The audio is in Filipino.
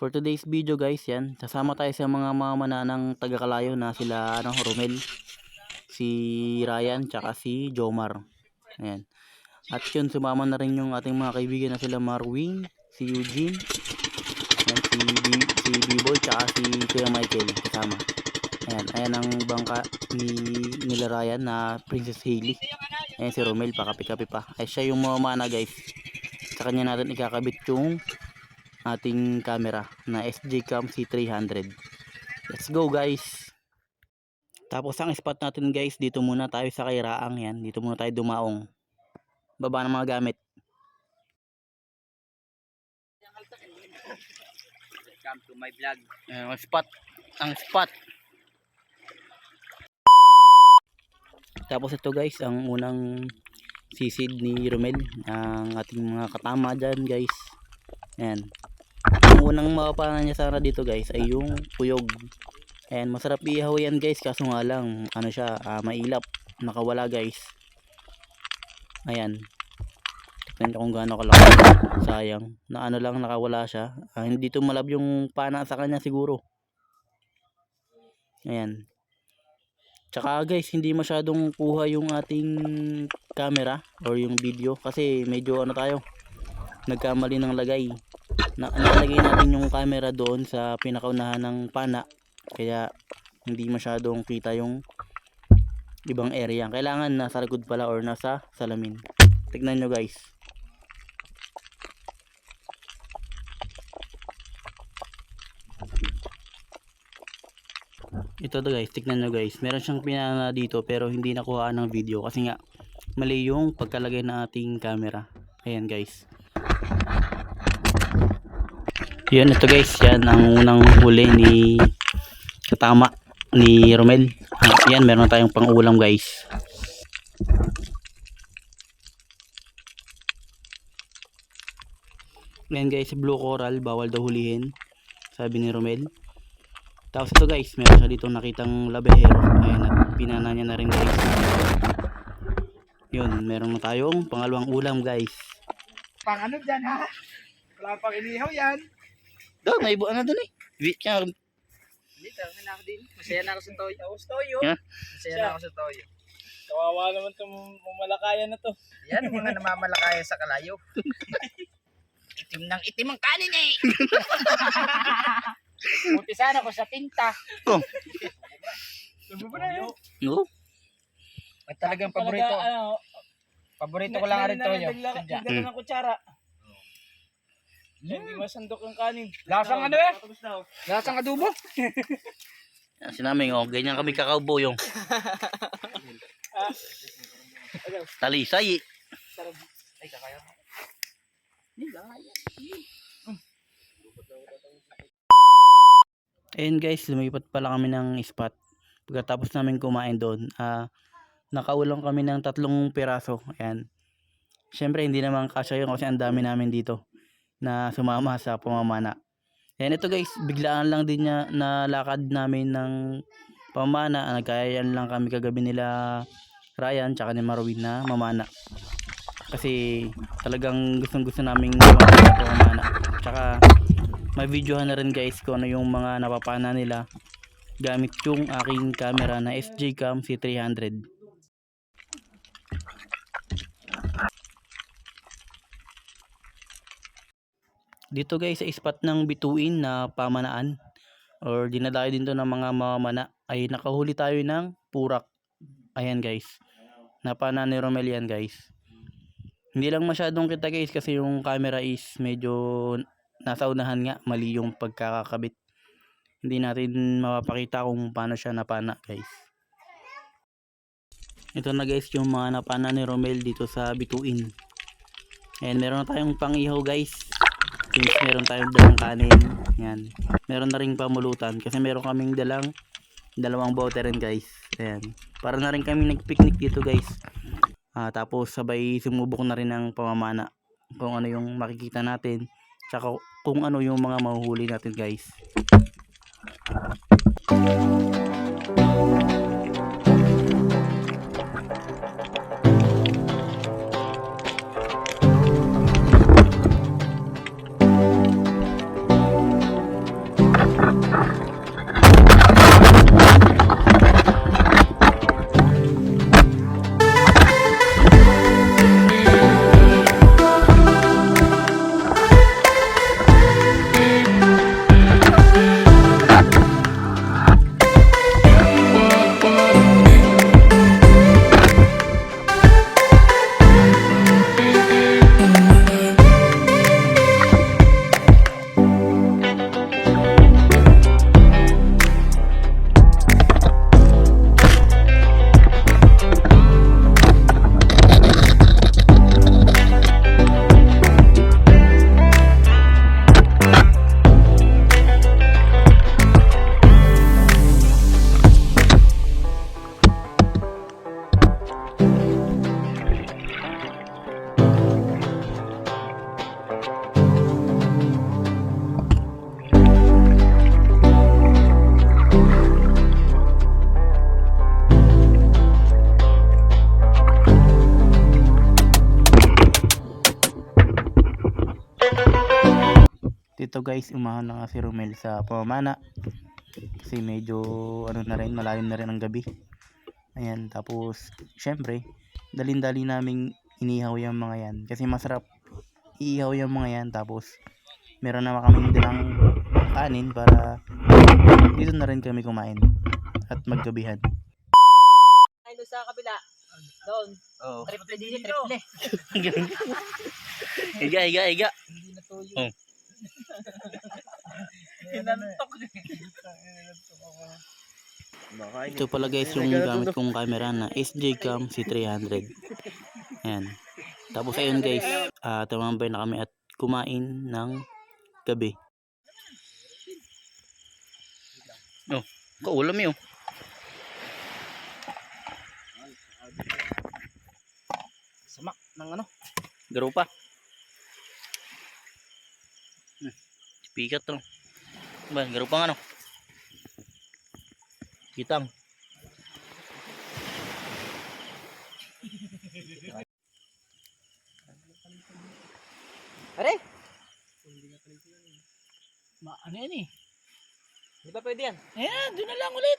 for today's video guys, yan, sasama tayo sa mga mamana ng taga-Kalayo na sila Romel, si Ryan, tsaka si Jomar. Ayan. At yun, sumama na rin yung ating mga kaibigan na sila Marwin, si Eugene, ayan, si B-Boy, tsaka si Kuya Michael kasama. Ayan, ayan ang bangka nila Ryan na Princess Hailey. Ayan si Romel, pakapi-kapi pa. Ay siya yung mamana guys. Sa kanya natin ikakabit yung ating camera na SJCam C300. Let's go guys. Tapos ang spot natin guys, dito muna tayo sa Kairaang. Yan, dito muna tayo dumaong. Baba ng mga gamit. Welcome to my vlog. Ang spot. Tapos ito guys, ang unang sisid ni Romel, ang ating mga katama dyan guys. Ayan. Ang unang mapapanan niya sana dito guys ay yung puyog. Ayan, masarap ihaw yan guys, kaso nga lang ano siya, mailap, nakawala guys. Ayan, tignan nyo kung gaano kalaki. Sayang na ano lang, nakawala siya. Hindi tumalab yung pana sa kanya siguro. Ayan. Tsaka guys, hindi masyadong kuha yung ating camera or yung video kasi medyo ano tayo, nagkamali ng lagay. Nalagay natin yung camera doon sa pinakaunahan ng pana, kaya hindi masyadong kita yung ibang area. Kailangan nasa likod pala or nasa salamin. Tignan nyo guys. Ito to guys, tignan nyo guys. Meron siyang pinana dito pero hindi nakuha ng video kasi nga mali yung pagkalagay ng ating camera. Ayan guys. Yan, ito guys, yan ang unang huli ni katama ni Romel. Yan, meron tayong pang ulam guys. Yan guys, blue coral, bawal daw hulihin, sabi ni Romel. Tapos ito guys, meron siya dito nakitang labehero. Ayan, at pinana niya na rin guys. Yun, meron na tayong pangalawang ulam guys. Pang ano dyan ha? Wala pang inihaw yan. Doon, may buwan na doon eh. Dito, na ako din. Masaya na ako sa toyo. Toyo? Yeah. Masaya na ako sa toyo. Kawawa naman itong mamalakayan na to. Yan, mga namamalakaya sa Kalayo. Itim ng itim ang kanin eh. Buti sana ko sa tinta. Oh. Sabi mo na yun. No? At talagang paborito. Paborito ko lang rin toyo. Nagdala ng kutsara. Hindi masandok ang kanin. Lasang ano eh? Lasang adobo. Yan, sinaming oh, ganyan kami kakauboyong. Talisay. Ay, kakaya. Ayun guys, lumipat pala kami ng spot. Pagkatapos namin kumain doon, nakaulang kami ng 3 piraso. Ayan. Syempre hindi naman kasya yun kasi ang dami namin dito na sumama sa pamamana. Ayan, ito guys, biglaan lang din niya na lakad namin ng pamamana. Nagkayaan lang kami kagabi nila Ryan tsaka ni Marwin na mamana. Kasi talagang gustong-gusto naming pamamana. Tsaka may videohan na rin guys kung ano yung mga napapana nila gamit yung aking camera na SJCam C300. Dito guys sa spot ng bituin na pamanaan or dinadayo din to ng mga mamana ay nakahuli tayo ng purak. Ayan guys, napana ni Romel yan guys. Hindi lang masyadong kita guys kasi yung camera is medyo nasa unahan nga, mali yung pagkakakabit. Hindi natin mapapakita kung paano siya napana guys. Ito na guys yung mga napana ni Romel dito sa bituin. Ayan, meron na tayong pang-ihaw guys. Since meron tayong dalang kanin. Ayan, meron na rin pamulutan kasi meron kaming dalang 2 bote rin guys. Ayan, para na rin kami nag-picnic dito guys. Tapos sabay sumubok na rin ng pamamana kung ano yung makikita natin tsaka kung ano yung mga mahuhuli natin guys. ito guys, umahon na nga si Romel sa pamamana. Kasi medyo ano na rin, malalim na rin ang gabi. Ayan, tapos syempre, dalin-dali naming inihaw yung mga yan. Kasi masarap iihaw yung mga yan. Tapos meron naman kaming dalang kanin para dito na rin kami kumain at maggabihan. Ay, doon sa kabila. Doon. Oh. Triple din, triple. Higa. Hindi na tuyo. Oh. Hinantok. Ito pala guys yung gamit kong camera na SJ-Cam C300. Ayan. Tapos ayun guys, tumambay na kami at kumain ng gabi. Oh, kaulam yun. Samak ng ano. Garupa. Pikat to. Ba, garupa nga no. Kitang. Pare! Ano yan eh? Di ba pwede yan? Ayan, doon na lang ulit.